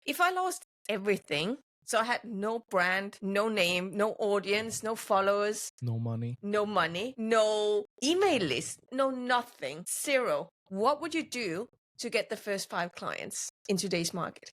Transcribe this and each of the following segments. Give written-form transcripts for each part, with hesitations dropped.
If I lost everything, so I had no brand, no name, no audience, no followers, No money. no email list, no nothing, zero. What would you do to get the first 5 clients in today's market?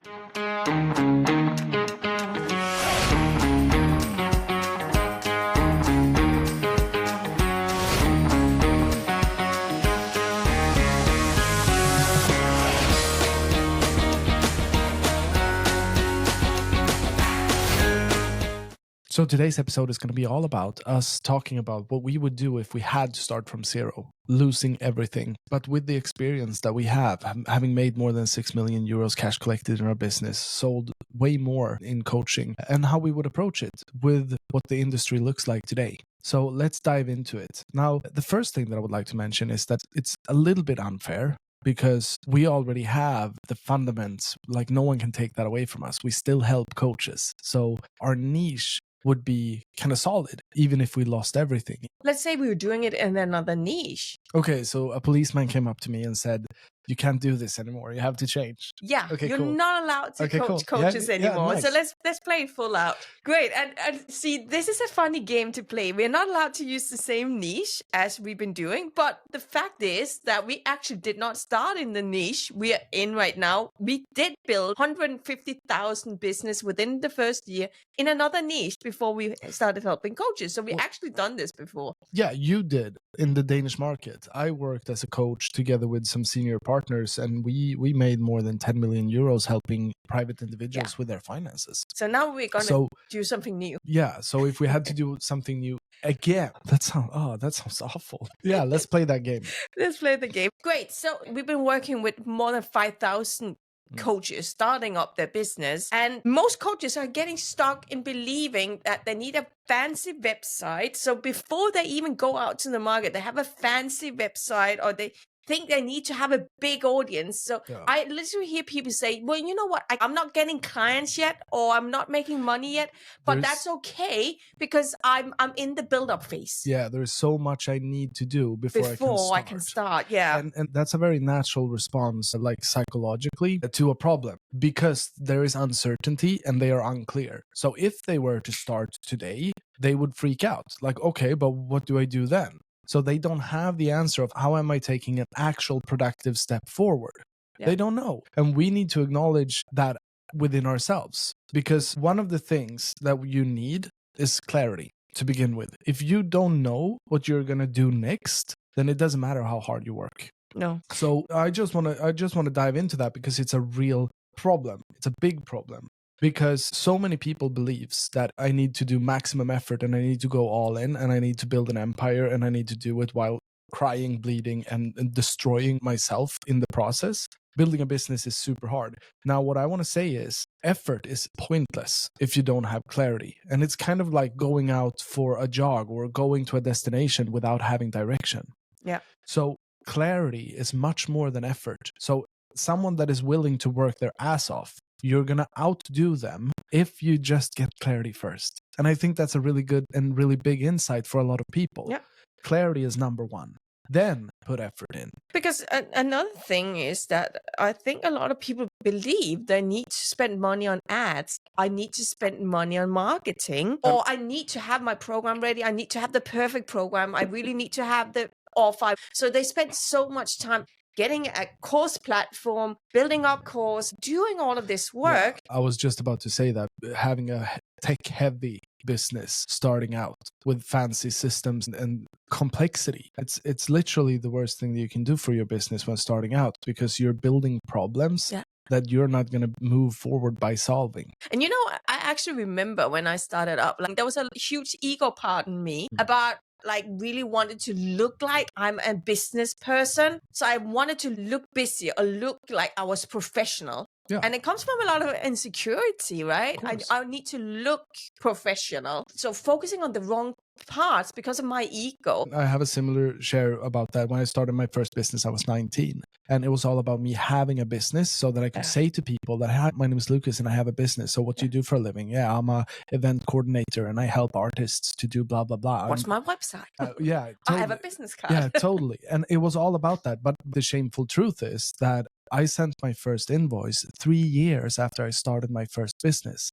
So today's episode is going to be all about us talking about what we would do if we had to start from zero, losing everything. But with the experience that we have, having made more than 6 million euros cash collected in our business, sold way more in coaching, and how we would approach it with what the industry looks like today. So let's dive into it. Now, the first thing that I would like to mention is that it's a little bit unfair, because we already have the fundamentals. Like, no one can take that away from us. We still help coaches. So our niche would be kind of solid, even if we lost everything. Let's say we were doing it in another niche. Okay, so a policeman came up to me and said, "You can't do this anymore. You have to change." Yeah, Okay, you're cool. not allowed to Okay, coach cool. coaches Yeah, anymore. nice. So let's play it full out. Great. And see, this is a funny game to play. We're not allowed to use the same niche as we've been doing, but the fact is that we actually did not start in the niche we are in right now. We did build 150,000 business within the first year in another niche before we started helping coaches. So we actually done this before. Yeah, you did in the Danish market. I worked as a coach together with some senior partners, and we made more than 10 million euros helping private individuals with their finances. So now we're going to do something new. Yeah, so if we had to do something new again, that sounds awful. Yeah, let's play that game. Let's play the game. Great. So we've been working with more than 5,000 coaches starting up their business, and most coaches are getting stuck in believing that they need a fancy website. So before they even go out to the market, they have a fancy website, or they think they need to have a big audience. So I literally hear people say, well, you know what, I'm not getting clients yet, or I'm not making money yet, but that's okay, because I'm in the build-up phase. Yeah, there's so much I need to do before I can start. Yeah. And that's a very natural response, like psychologically, to a problem, because there is uncertainty and they are unclear. So if they were to start today, they would freak out. Like, okay, but what do I do then? So they don't have the answer of how am I taking an actual productive step forward. Yeah. They don't know. And we need to acknowledge that within ourselves, because one of the things that you need is clarity to begin with. If you don't know what you're going to do next, then it doesn't matter how hard you work. No. So I just want to dive into that, because it's a real problem. It's a big problem. Because so many people believes that I need to do maximum effort and I need to go all in and I need to build an empire and I need to do it while crying, bleeding, and destroying myself in the process. Building a business is super hard. Now, what I want to say is effort is pointless if you don't have clarity. And it's kind of like going out for a jog or going to a destination without having direction. Yeah. So clarity is much more than effort. So someone that is willing to work their ass off, you're going to outdo them if you just get clarity first. And I think that's a really good and really big insight for a lot of people. Yeah. Clarity is number one. Then put effort in. Because another thing is that I think a lot of people believe they need to spend money on ads. I need to spend money on marketing, or I need to have my program ready. I need to have the perfect program. I really need to have the offer. So they spend so much time getting a course platform, building up course, doing all of this work. Yeah, I was just about to say that having a tech-heavy business starting out with fancy systems and complexity, it's literally the worst thing that you can do for your business when starting out, because you're building problems that you're not going to move forward by solving. And you know, I actually remember when I started up, like there was a huge ego part in me about like really wanted to look like I'm a business person. So I wanted to look busy or look like I was professional. Yeah. And it comes from a lot of insecurity, right? I need to look professional. So focusing on the wrong parts because of my ego. I have a similar share about that. When I started my first business, I was 19. And it was all about me having a business so that I could say to people that, hi, my name is Lucas and I have a business. So what do you do for a living? Yeah, I'm a event coordinator and I help artists to do blah, blah, blah. What's my website? Yeah, totally. I have a business card. Yeah, totally. And it was all about that. But the shameful truth is that I sent my first invoice 3 years after I started my first business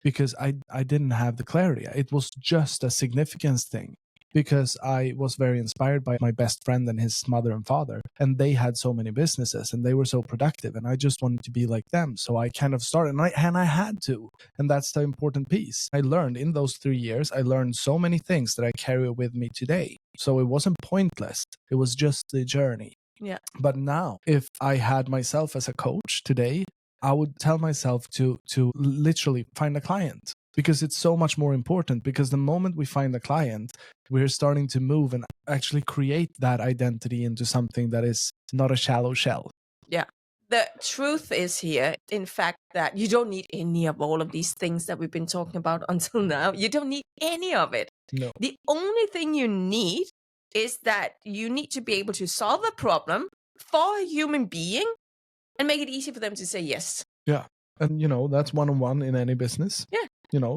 because I didn't have the clarity. It was just a significance thing because I was very inspired by my best friend and his mother and father, and they had so many businesses and they were so productive, and I just wanted to be like them. So I kind of started, and I had to, and that's the important piece. I learned in those 3 years, I learned so many things that I carry with me today. So it wasn't pointless. It was just the journey. Yeah. But now, if I had myself as a coach today, I would tell myself to literally find a client, because it's so much more important, because the moment we find a client, we're starting to move and actually create that identity into something that is not a shallow shell. Yeah. The truth is here, in fact, that you don't need any of all of these things that we've been talking about until now. You don't need any of it. No. The only thing you need is that you need to be able to solve a problem for a human being and make it easy for them to say yes. Yeah. And, that's one-on-one in any business. Yeah.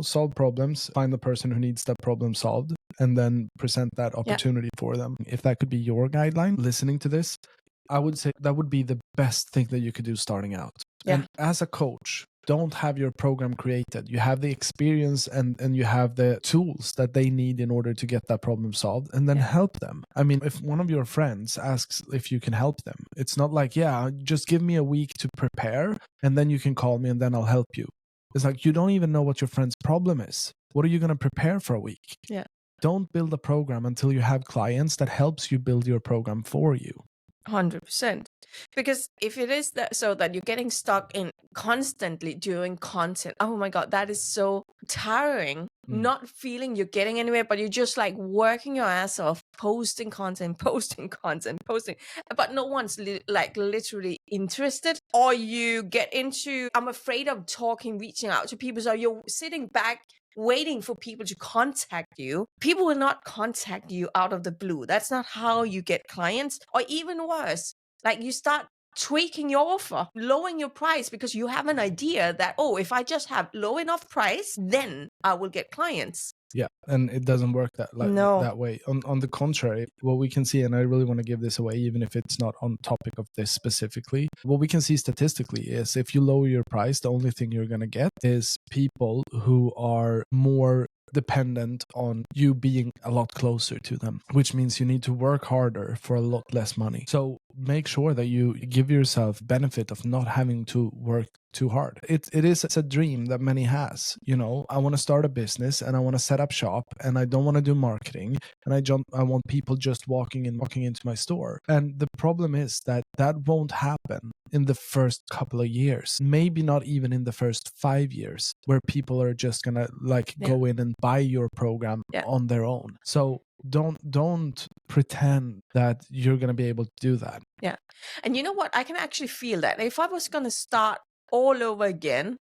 Solve problems, find the person who needs that problem solved, and then present that opportunity for them. If that could be your guideline, listening to this, I would say that would be the best thing that you could do starting out. Yeah. And as a coach, don't have your program created. You have the experience and you have the tools that they need in order to get that problem solved, and then help them. I mean, if one of your friends asks if you can help them, it's not like, just give me a week to prepare and then you can call me and then I'll help you. It's like, you don't even know what your friend's problem is. What are you going to prepare for a week? Yeah. Don't build a program until you have clients that helps you build your program for you. 100%. Because if it is that so that you're getting stuck in constantly doing content, oh my God, that is so tiring. Not feeling you're getting anywhere, but you're just like working your ass off, posting content, but no one's literally interested. Or you get into, I'm afraid of talking, reaching out to people. So you're sitting back waiting for people to contact you. People will not contact you out of the blue. That's not how you get clients. Or even worse, like you start tweaking your offer, lowering your price because you have an idea that, if I just have low enough price, then I will get clients. Yeah, and it doesn't work that way. On the contrary, what we can see, and I really want to give this away, even if it's not on topic of this specifically, what we can see statistically is if you lower your price, the only thing you're going to get is people who are more dependent on you being a lot closer to them, which means you need to work harder for a lot less money. So make sure that you give yourself benefit of not having to work too hard. It is a dream that many has. I want to start a business and I want to set up shop and I don't want to do marketing and I want people just walking into my store. And the problem is that won't happen in the first couple of years, maybe not even in the first 5 years, where people are just gonna go in and buy your program on their own. So don't pretend that you're gonna be able to do that. Yeah. And you know what? I can actually feel that if I was gonna start all over again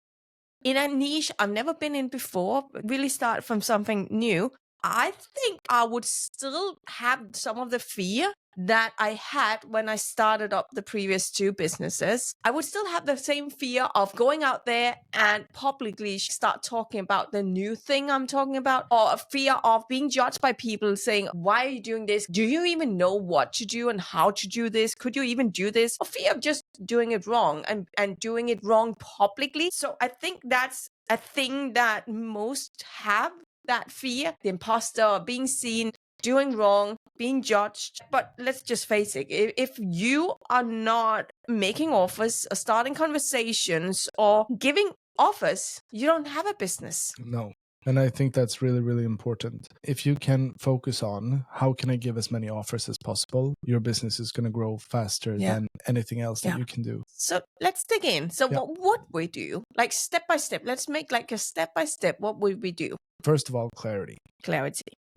in a niche I've never been in before, really start from something new, I think I would still have some of the fear that I had when I started up the previous 2 businesses. I would still have the same fear of going out there and publicly start talking about the new thing I'm talking about, or a fear of being judged by people saying, why are you doing this? Do you even know what to do and how to do this? Could you even do this? Or fear of just doing it wrong and doing it wrong publicly. So I think that's a thing that most have, that fear, the imposter, being seen, doing wrong, being judged. But let's just face it, if you are not making offers, or starting conversations, or giving offers, you don't have a business. No. And I think that's really, really important. If you can focus on how can I give as many offers as possible, your business is going to grow faster than anything else that you can do. So let's dig in. So what would we do? Like step by step. Let's make like a step by step. What would we do? First of all, clarity.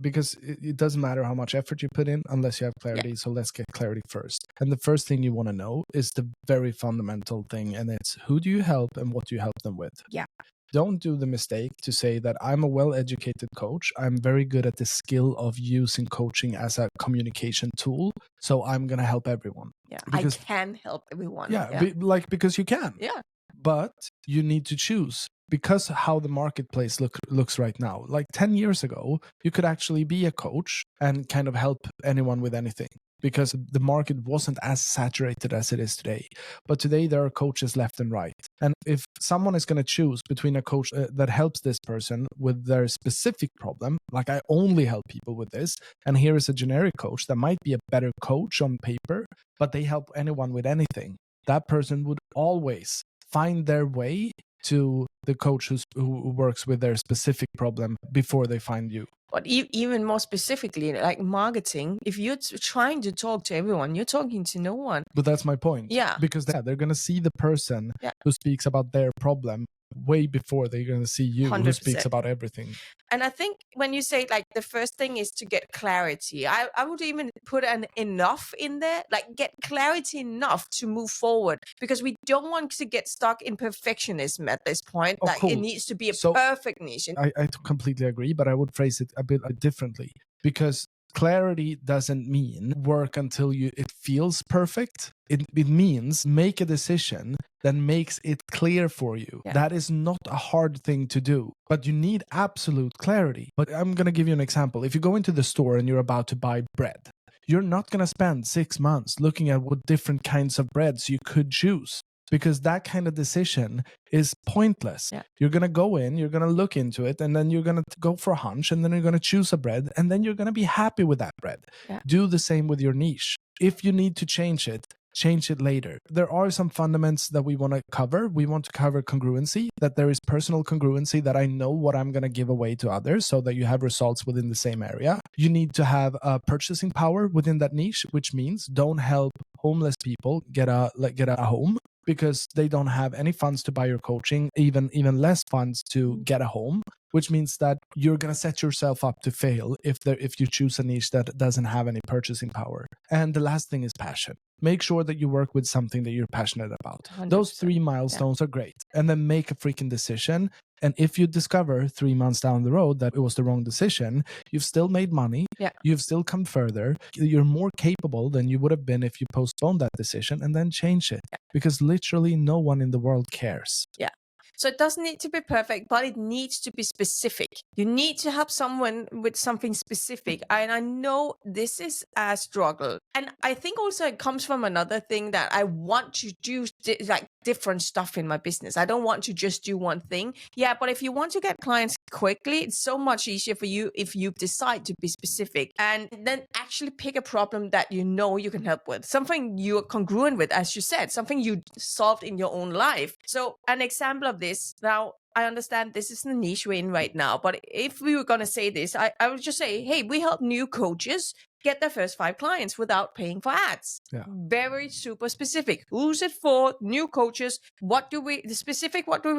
Because it doesn't matter how much effort you put in unless you have clarity. Yeah. So let's get clarity first. And the first thing you want to know is the very fundamental thing. And it's who do you help and what do you help them with? Yeah. Don't do the mistake to say that I'm a well-educated coach. I'm very good at the skill of using coaching as a communication tool. So I'm going to help everyone. Yeah. Because, I can help everyone. Yeah. Because you can. Yeah. But you need to choose. Because how the marketplace looks right now, like 10 years ago, you could actually be a coach and kind of help anyone with anything. because the market wasn't as saturated as it is today. But today there are coaches left and right. And if someone is going to choose between a coach that helps this person with their specific problem, like I only help people with this, and here is a generic coach that might be a better coach on paper, but they help anyone with anything, that person would always find their way to the coach who works with their specific problem before they find you. But even more specifically, like marketing, if you're trying to talk to everyone, you're talking to no one. But that's my point. Yeah. Because they're going to see the person who speaks about their problem way before they're going to see you 100%. Who speaks about everything. And I think when you say like the first thing is to get clarity, I would even put an enough in there, like get clarity enough to move forward, because we don't want to get stuck in perfectionism at this point. Oh, like cool. It needs to be a perfect niche. I completely agree, but I would phrase it a bit differently, because clarity doesn't mean work until it feels perfect. It means make a decision that makes it clear for you. Yeah. That is not a hard thing to do, but you need absolute clarity. But I'm going to give you an example. If you go into the store and you're about to buy bread, you're not going to spend 6 months looking at what different kinds of breads you could choose, because that kind of decision is pointless. Yeah. You're going to go in, you're going to look into it, and then you're going to go for a hunch, and then you're going to choose a bread, and then you're going to be happy with that bread. Yeah. Do the same with your niche. If you need to change it later. There are some fundamentals that we want to cover. We want to cover congruency, that there is personal congruency, that I know what I'm going to give away to others so that you have results within the same area. You need to have purchasing power within that niche, which means don't help homeless people get a home, because they don't have any funds to buy your coaching, even less funds to get a home, which means that you're going to set yourself up to fail if you choose a niche that doesn't have any purchasing power. And the last thing is passion. Make sure that you work with something that you're passionate about. 100%. Those 3 milestones are great. And then make a freaking decision. And if you discover 3 months down the road that it was the wrong decision, you've still made money. Yeah. You've still come further. You're more capable than you would have been if you postponed that decision and then change it. Yeah. Because literally no one in the world cares. Yeah. So it doesn't need to be perfect, but it needs to be specific. You need to help someone with something specific. And I know this is a struggle. And I think also it comes from another thing, that I want to do like different stuff in my business. I don't want to just do one thing. Yeah, but if you want to get clients quickly, it's so much easier for you if you decide to be specific and then actually pick a problem that you know you can help with. Something you're congruent with, as you said, something you solved in your own life. So an example of this, now I understand this is the niche we're in right now, but if we were going to say this, I would just say, hey, we help new coaches get their first 5 clients without paying for ads. Yeah. Very super specific. Who's it for? New coaches. What do we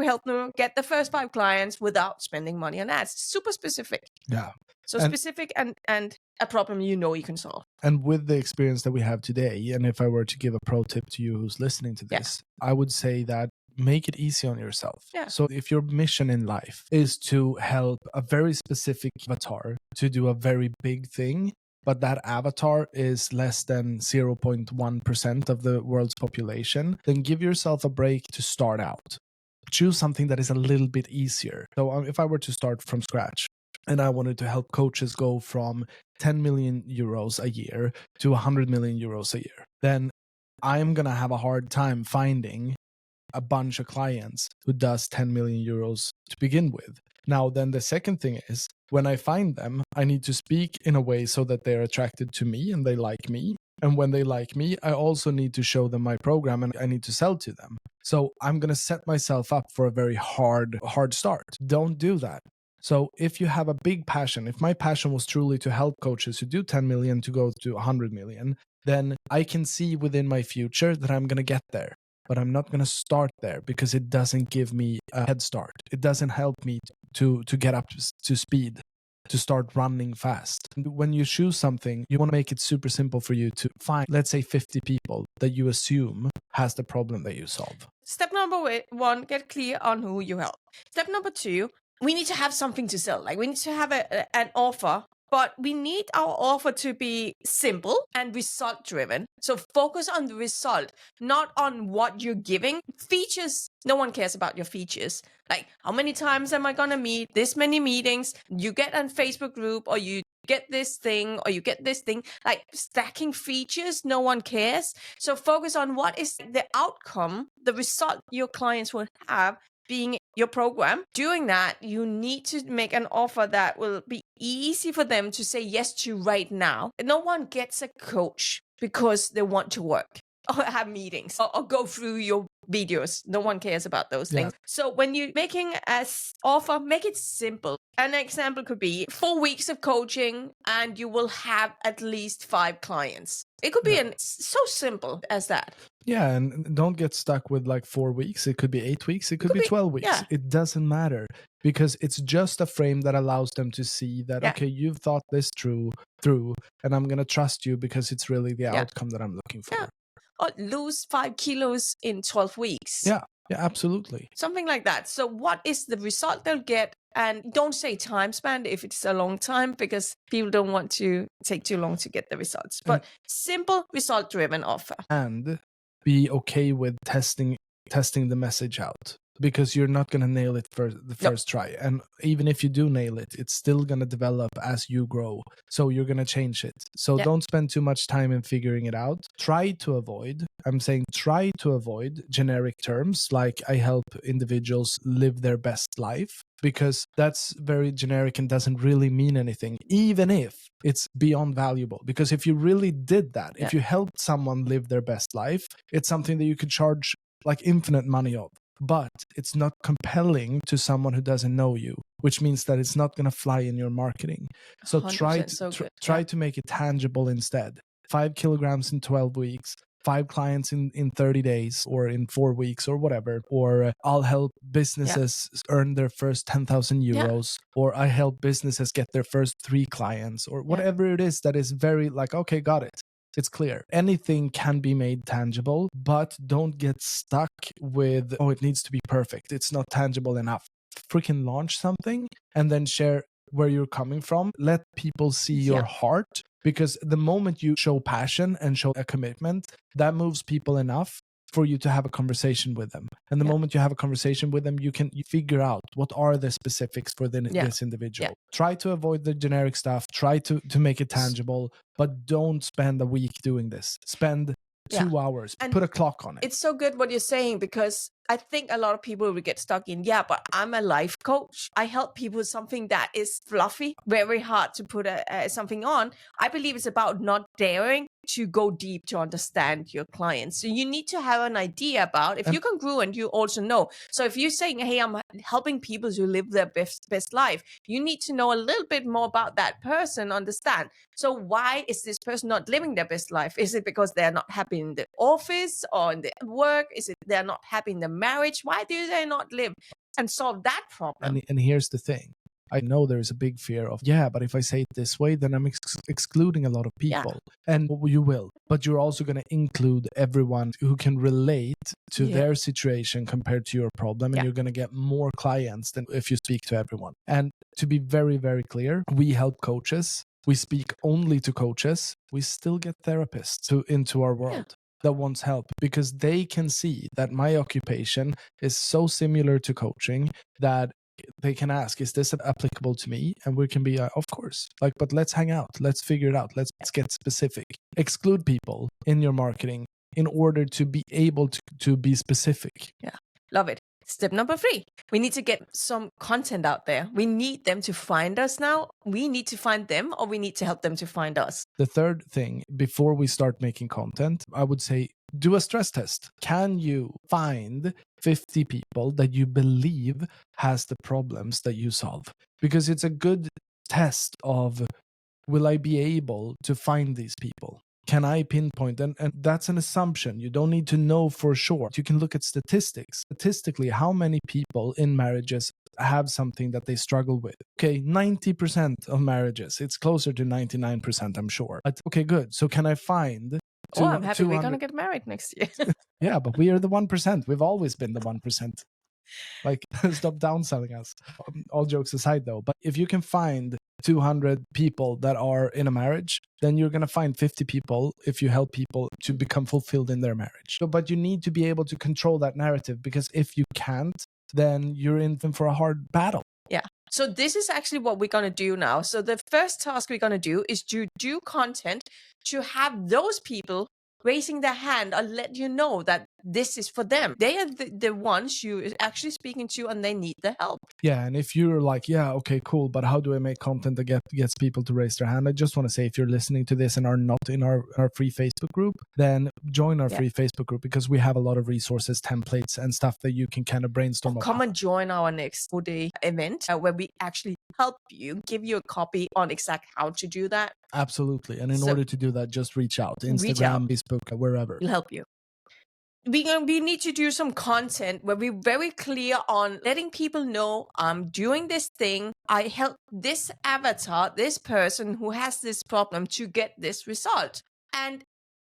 help them get the first 5 clients without spending money on ads? Super specific. Yeah. So specific and a problem you know you can solve. And with the experience that we have today, and if I were to give a pro tip to you who's listening to this, I would say that make it easy on yourself. Yeah. So if your mission in life is to help a very specific avatar to do a very big thing, but that avatar is less than 0.1% of the world's population, then give yourself a break to start out. Choose something that is a little bit easier. So if I were to start from scratch and I wanted to help coaches go from 10 million euros a year to 100 million euros a year, then I'm going to have a hard time finding a bunch of clients who does 10 million euros to begin with. Now, then the second thing is, when I find them, I need to speak in a way so that they're attracted to me and they like me. And when they like me, I also need to show them my program and I need to sell to them. So I'm going to set myself up for a very hard start. Don't do that. So if you have a big passion, if my passion was truly to help coaches who do 10 million to go to 100 million, then I can see within my future that I'm going to get there. But I'm not going to start there because it doesn't give me a head start. It doesn't help me to get up to speed, to start running fast. When you choose something, you want to make it super simple for you to find, let's say, 50 people that you assume has the problem that you solve. Step number 1, get clear on who you help. Step number 2, we need to have something to sell. Like we need to have an offer. But we need our offer to be simple and result driven. So focus on the result, not on what you're giving. Features, no one cares about your features. Like how many times am I going to meet, this many meetings, you get on Facebook group or you get this thing or you get this thing, like stacking features, no one cares. So focus on what is the outcome, the result your clients will have being your program. Doing that, you need to make an offer that will be easy for them to say yes to right now. No one gets a coach because they want to work or have meetings or go through your videos. No one cares about those things. So when you're making an offer, make it simple. An example could be 4 weeks of coaching and you will have at least 5 clients. It could be so simple as that. Yeah, and don't get stuck with like 4 weeks. It could be 8 weeks. It could be 12 weeks. Yeah. It doesn't matter, because it's just a frame that allows them to see that, okay, you've thought this through, and I'm going to trust you because it's really the outcome that I'm looking for. Yeah. Or lose 5 kilos in 12 weeks. Yeah, absolutely. Something like that. So what is the result they'll get? And don't say time span if it's a long time, because people don't want to take too long to get the results. But simple result-driven offer. And be okay with testing the message out, because you're not going to nail it for the first try. And even if you do nail it, it's still going to develop as you grow. So you're going to change it. So don't spend too much time in figuring it out. Try to avoid generic terms like I help individuals live their best life, because that's very generic and doesn't really mean anything, even if it's beyond valuable. Because if you really did that, if you helped someone live their best life, it's something that you could charge like infinite money of. But it's not compelling to someone who doesn't know you, which means that it's not going to fly in your marketing. So try to make it tangible instead. 5 kilograms in 12 weeks, 5 clients in 30 days or in 4 weeks or whatever. Or I'll help businesses earn their first 10,000 euros. Or I help businesses get their first 3 clients, or whatever it is that is very like, okay, got it. It's clear. Anything can be made tangible, but don't get stuck with, oh, it needs to be perfect. It's not tangible enough. Freaking launch something and then share where you're coming from. Let people see your heart, because the moment you show passion and show a commitment, that moves people enough for you to have a conversation with them. And the moment you have a conversation with them, you figure out what are the specifics for this individual. Try to avoid the generic stuff. Try to make it tangible, but don't spend a week doing this. Spend 2 hours. And put a clock on it. It's so good what you're saying, because I think a lot of people will get stuck in, but I'm a life coach. I help people with something that is fluffy, very hard to put something on. I believe it's about not daring to go deep to understand your clients. So you need to have an idea about, if you're congruent, you also know. So if you're saying, hey, I'm helping people to live their best life, you need to know a little bit more about that person, understand. So why is this person not living their best life? Is it because they're not happy in the office or in the work? Is it they're not happy in the marriage? Why do they not live and solve that problem? And here's the thing. I know there's a big fear of, but if I say it this way, then I'm excluding a lot of people. And you will. But you're also going to include everyone who can relate to their situation compared to your problem. And you're going to get more clients than if you speak to everyone. And to be very, very clear, we help coaches. We speak only to coaches. We still get therapists into our world that wants help, because they can see that my occupation is so similar to coaching that they can ask, is this applicable to me? And we can be, of course, but let's hang out. Let's figure it out. Let's get specific. Exclude people in your marketing in order to be able to be specific. Yeah, love it. Step number 3, we need to get some content out there. We need them to find us now. We need to find them, or we need to help them to find us. The third thing, before we start making content, I would say, do a stress test. Can you find 50 people that you believe has the problems that you solve? Because it's a good test of, will I be able to find these people? Can I pinpoint? And that's an assumption. You don't need to know for sure. You can look at statistics. Statistically, how many people in marriages have something that they struggle with? Okay, 90% of marriages. It's closer to 99%, I'm sure. But okay, good. So can I find... I'm happy we're going to get married next year. Yeah, but we are the 1%. We've always been the 1%. Stop downselling us. All jokes aside, though. But if you can find 200 people that are in a marriage, then you're going to find 50 people if you help people to become fulfilled in their marriage. But you need to be able to control that narrative, because if you can't, then you're in for a hard battle. Yeah. So this is actually what we're going to do now. So the first task we're going to do is to do content to have those people raising their hand or let you know that this is for them. They are the ones you're actually speaking to and they need the help. Yeah, and if you're like, yeah, okay, cool, but how do I make content that gets people to raise their hand? I just want to say, if you're listening to this and are not in our free Facebook group, then join our free Facebook group, because we have a lot of resources, templates, and stuff that you can kind of brainstorm. Come and join our next full-day event where we actually help you, give you a copy on exactly how to do that. Absolutely. And in order to do that, just reach out. Instagram, Facebook, wherever. We'll help you. We need to do some content where we're very clear on letting people know I'm doing this thing. I help this avatar, this person who has this problem to get this result. And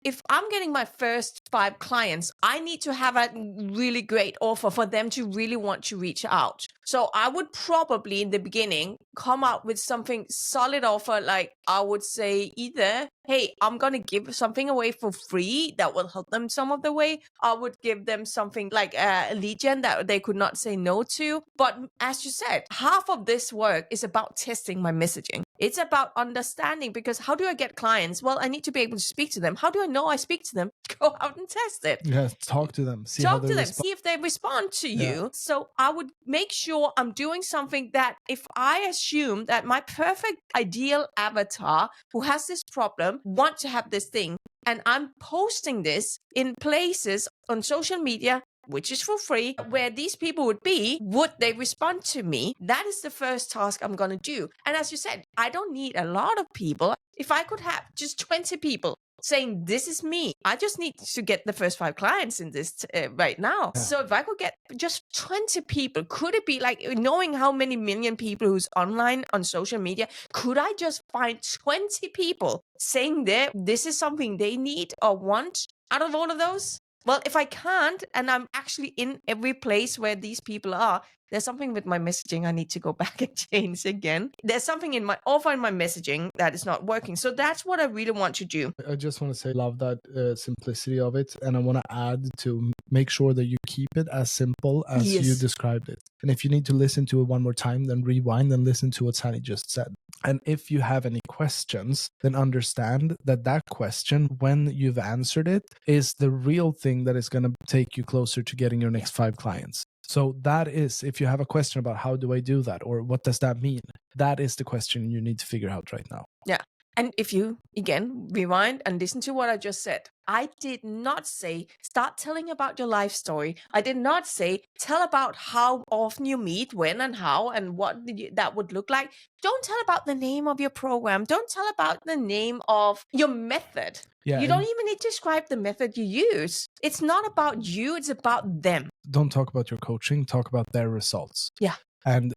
if I'm getting my first 5 clients, I need to have a really great offer for them to really want to reach out. So I would probably in the beginning come out with something solid offer. Like I would say either, hey, I'm going to give something away for free that will help them some of the way. I would give them something like a lead gen that they could not say no to. But as you said, half of this work is about testing my messaging. It's about understanding, because how do I get clients? Well, I need to be able to speak to them. How do I know I speak to them? Go out and test it. Yeah, talk to them. See if they respond to you. So I would make sure I'm doing something that if I assume that my perfect ideal avatar who has this problem want to have this thing, and I'm posting this in places on social media, which is for free, where these people would be, would they respond to me? That is the first task I'm going to do. And as you said, I don't need a lot of people. If I could have just 20 people saying, this is me, I just need to get the first 5 clients in this right now. So if I could get just 20 people, could it be like, knowing how many million people who's online on social media, could I just find 20 people saying this is something they need or want out of all of those? Well, if I can't, and I'm actually in every place where these people are, there's something with my messaging I need to go back and change again. There's something in my offer in my messaging that is not working. So that's what I really want to do. I just want to say, love that simplicity of it. And I want to add to make sure that you keep it as simple as you described it. And if you need to listen to it one more time, then rewind and listen to what Sani just said. And if you have any questions, then understand that that question, when you've answered it, is the real thing that is going to take you closer to getting your next 5 clients. So that is, if you have a question about how do I do that, or what does that mean, that is the question you need to figure out right now. Yeah. And if you, again, rewind and listen to what I just said, I did not say, start telling about your life story. I did not say, tell about how often you meet, when and how, and what that would look like. Don't tell about the name of your program. Don't tell about the name of your method. Yeah, you don't even need to describe the method you use. It's not about you. It's about them. Don't talk about your coaching. Talk about their results. Yeah. And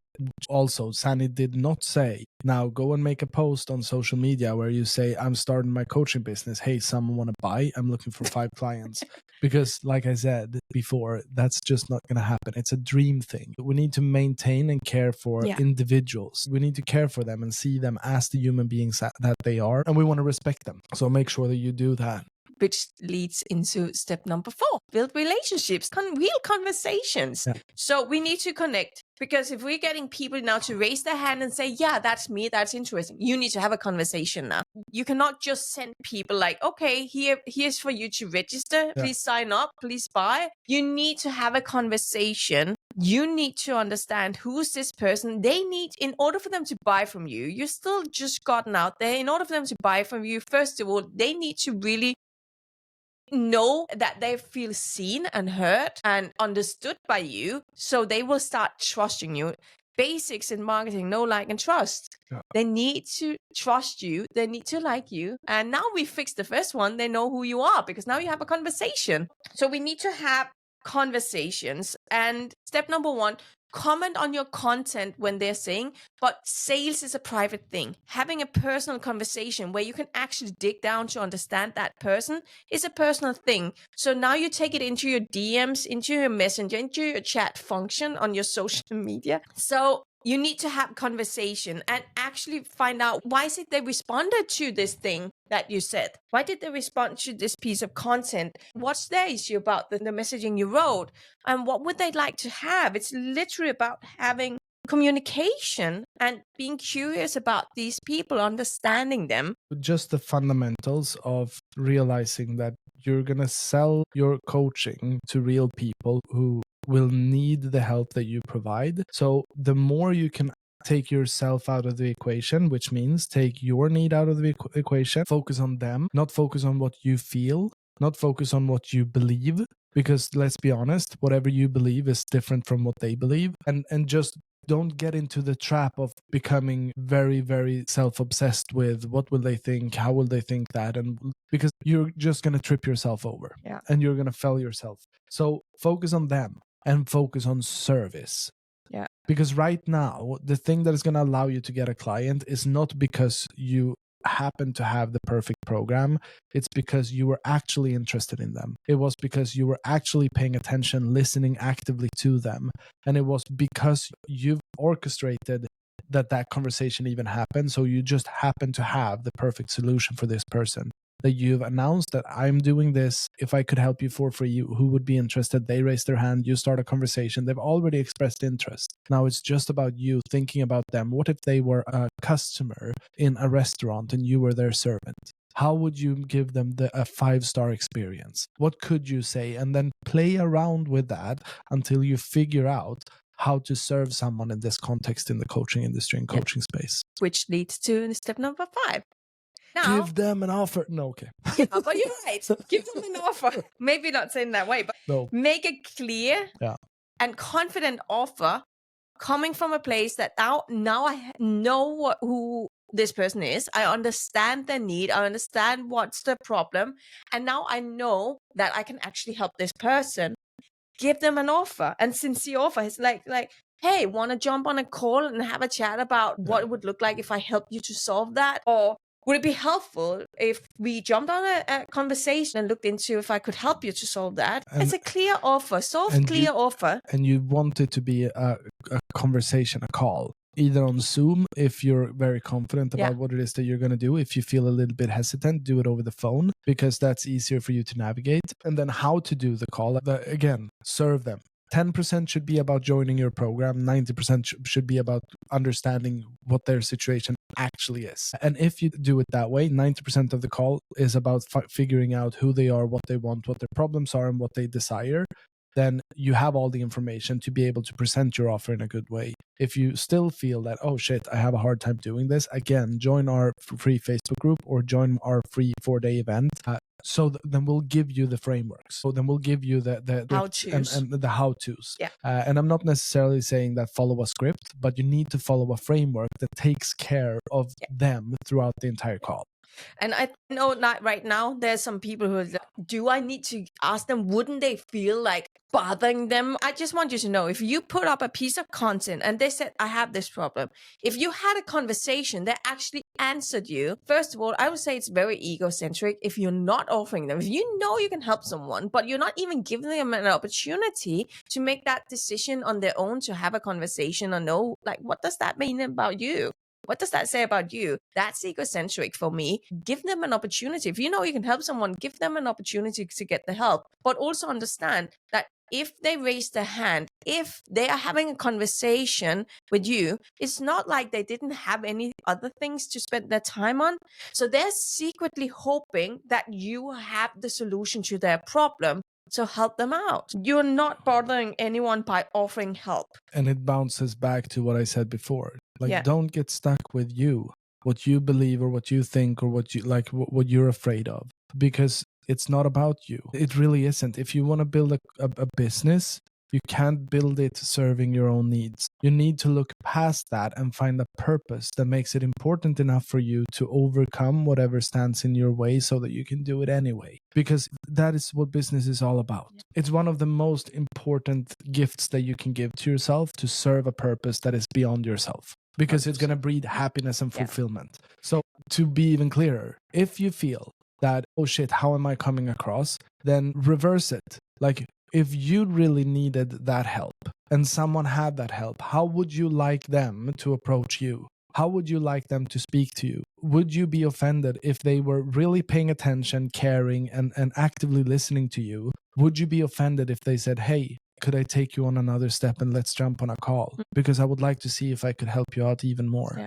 also, Sani did not say, now go and make a post on social media where you say, I'm starting my coaching business. Hey, someone want to buy? I'm looking for 5 clients. Because like I said before, that's just not going to happen. It's a dream thing. We need to maintain and care for individuals. We need to care for them and see them as the human beings that they are. And we want to respect them. So make sure that you do that. Which leads into step number 4, build relationships, real conversations. Yeah. So we need to connect, because if we're getting people now to raise their hand and say, yeah, that's me, that's interesting, you need to have a conversation now. You cannot just send people like, okay, here's for you to register. Yeah. Please sign up, please buy. You need to have a conversation. You need to understand who's this person. They need, in order for them to buy from you, you're still just gotten out there. In order for them to buy from you, first of all, they need to really know that they feel seen and heard and understood by you, so they will start trusting you. Basics in marketing: know, like, and trust. Yeah. They need to trust you, they need to like you, and now we fixed the first one. They know who you are because now you have a conversation. So we need to have conversations. And step number 1, comment on your content when they're saying, but sales is a private thing. Having a personal conversation where you can actually dig down to understand that person is a personal thing. So now you take it into your DMs, into your messenger, into your chat function on your social media. So you need to have conversation and actually find out, why is it they responded to this thing that you said? Why did they respond to this piece of content? What's their issue about the messaging you wrote? And what would they like to have? It's literally about having communication and being curious about these people, understanding them. Just the fundamentals of realizing that you're going to sell your coaching to real people who will need the help that you provide. So the more you can take yourself out of the equation, which means take your need out of the equation, focus on them, not focus on what you feel, not focus on what you believe, because let's be honest, whatever you believe is different from what they believe, and just don't get into the trap of becoming very, very self-obsessed with what will they think, how will they think that, and because you're just going to trip yourself over and you're going to fail yourself. So focus on them and focus on service. Yeah. Because right now, the thing that is going to allow you to get a client is not because you happen to have the perfect program. It's because you were actually interested in them. It was because you were actually paying attention, listening actively to them. And it was because you've orchestrated that conversation even happened. So you just happen to have the perfect solution for this person. That you've announced that I'm doing this. If I could help you for free, who would be interested? They raise their hand, you start a conversation. They've already expressed interest. Now it's just about you thinking about them. What if they were a customer in a restaurant and you were their servant? How would you give them a 5-star experience? What could you say? And then play around with that until you figure out how to serve someone in this context in the coaching industry and coaching space. Which leads to step number 5. Now, give them an offer. No, okay. Yeah, but you're right. Give them an offer. Maybe not saying that way, but make a clear and confident offer coming from a place that now I know who this person is. I understand their need. I understand what's the problem. And now I know that I can actually help this person. Give them an offer. And sincere offer is like, hey, want to jump on a call and have a chat about what it would look like if I help you to solve that? Or would it be helpful if we jumped on a conversation and looked into if I could help you to solve that? It's a clear offer, clear offer. And you want it to be a conversation, a call, either on Zoom if you're very confident about what it is that you're going to do. If you feel a little bit hesitant, do it over the phone because that's easier for you to navigate. And then how to do the call. Again, serve them. 10% should be about joining your program. 90% should be about understanding what their situation actually is. And if you do it that way, 90% of the call is about figuring out who they are, what they want, what their problems are, and what they desire. Then you have all the information to be able to present your offer in a good way. If you still feel that, oh shit, I have a hard time doing this, again, join our free Facebook group or join our free 4-day event. Then we'll give you the frameworks. So then we'll give you the how-tos. And the how-tos. Yeah. And I'm not necessarily saying that follow a script, but you need to follow a framework that takes care of them throughout the entire call. And I know that right now there's some people who are like, do I need to ask them? Wouldn't they feel like bothering them? I just want you to know, if you put up a piece of content and they said, I have this problem. If you had a conversation, they actually answered you. First of all, I would say it's very egocentric if you're not offering them. If you know you can help someone, but you're not even giving them an opportunity to make that decision on their own, to have a conversation or know, like, what does that mean about you? What does that say about you? That's egocentric for me. Give them an opportunity. If you know you can help someone, give them an opportunity to get the help. But also understand that if they raise their hand, if they are having a conversation with you, it's not like they didn't have any other things to spend their time on. So they're secretly hoping that you have the solution to their problem. So help them out. You're not bothering anyone by offering help. And it bounces back to what I said before. Don't get stuck with what you believe or what you think or what you like, what you're afraid of, because it's not about you. It really isn't. If you want to build a business, you can't build it serving your own needs. You need to look past that and find a purpose that makes it important enough for you to overcome whatever stands in your way so that you can do it anyway. Because that is what business is all about. Yeah. It's one of the most important gifts that you can give to yourself, to serve a purpose that is beyond yourself. Because it's going to breed happiness and fulfillment. Yeah. So to be even clearer, if you feel that, oh shit, how am I coming across? Then reverse it. Like, if you really needed that help and someone had that help, how would you like them to approach you? How would you like them to speak to you? Would you be offended if they were really paying attention, caring, and actively listening to you? Would you be offended if they said, hey, could I take you on another step and let's jump on a call? Because I would like to see if I could help you out even more. Yeah.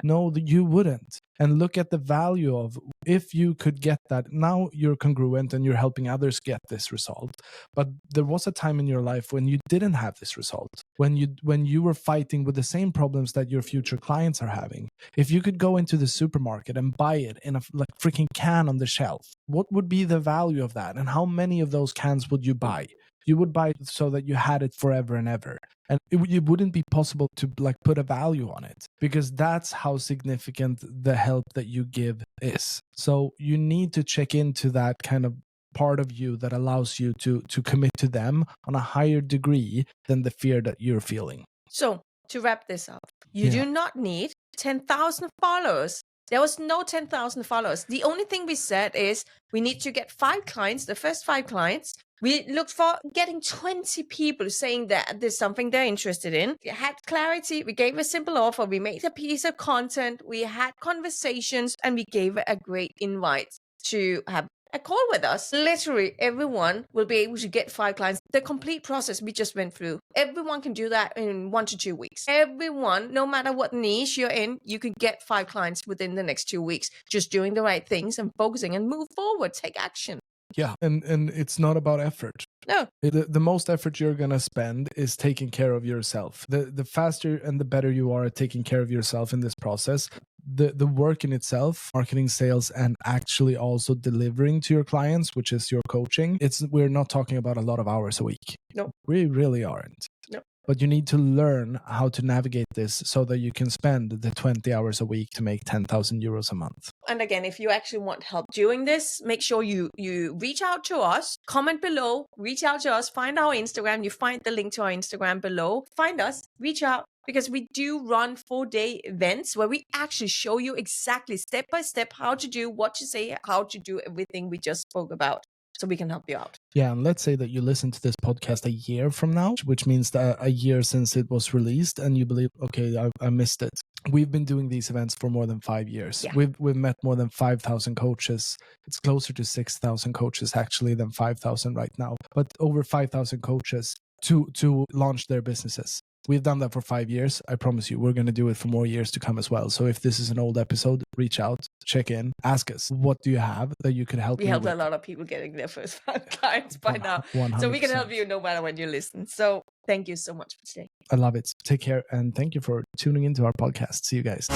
No, you wouldn't. And look at the value of if you could get that. Now you're congruent and you're helping others get this result. But there was a time in your life when you didn't have this result, when you were fighting with the same problems that your future clients are having. If you could go into the supermarket and buy it in a freaking can on the shelf, what would be the value of that? And how many of those cans would you buy? You would buy it so that you had it forever and ever. And it wouldn't be possible to put a value on it, because that's how significant the help that you give is. So you need to check into that kind of part of you that allows you to commit to them on a higher degree than the fear that you're feeling. So to wrap this up, you do not need 10,000 followers. There was no 10,000 followers. The only thing we said is we need to get 5 clients, the first 5 clients. We looked for getting 20 people saying that there's something they're interested in. We had clarity. We gave a simple offer. We made a piece of content. We had conversations, and we gave a great invite to have a call with us. Literally everyone will be able to get 5 clients. The complete process we just went through. Everyone can do that in 1 to 2 weeks. Everyone, no matter what niche you're in, you can get 5 clients within the next 2 weeks. Just doing the right things and focusing and move forward. Take action. Yeah, and it's not about effort. No. The most effort you're going to spend is taking care of yourself. The faster and the better you are at taking care of yourself in this process, the work in itself, marketing, sales, and actually also delivering to your clients, which is your coaching, we're not talking about a lot of hours a week. No. We really aren't. No. But you need to learn how to navigate this so that you can spend the 20 hours a week to make 10,000 euros a month. And again, if you actually want help doing this, make sure you reach out to us, comment below, reach out to us, find our Instagram. You find the link to our Instagram below. Find us, reach out, because we do run 4-day events where we actually show you exactly step by step how to do, what to say, how to do everything we just spoke about. So we can help you out. Yeah, and let's say that you listen to this podcast a year from now, which means that a year since it was released, and you believe, okay, I missed it. We've been doing these events for more than 5 years. Yeah. We've met more than 5,000 coaches. It's closer to 6,000 coaches actually than 5,000 right now, but over 5,000 coaches to launch their businesses. We've done that for 5 years. I promise you, we're going to do it for more years to come as well. So if this is an old episode, reach out, check in, ask us, what do you have that you could help me with? We helped a lot of people getting their first 5 clients by now. 100%. So we can help you no matter when you listen. So thank you so much for today. I love it. Take care, and thank you for tuning into our podcast. See you guys.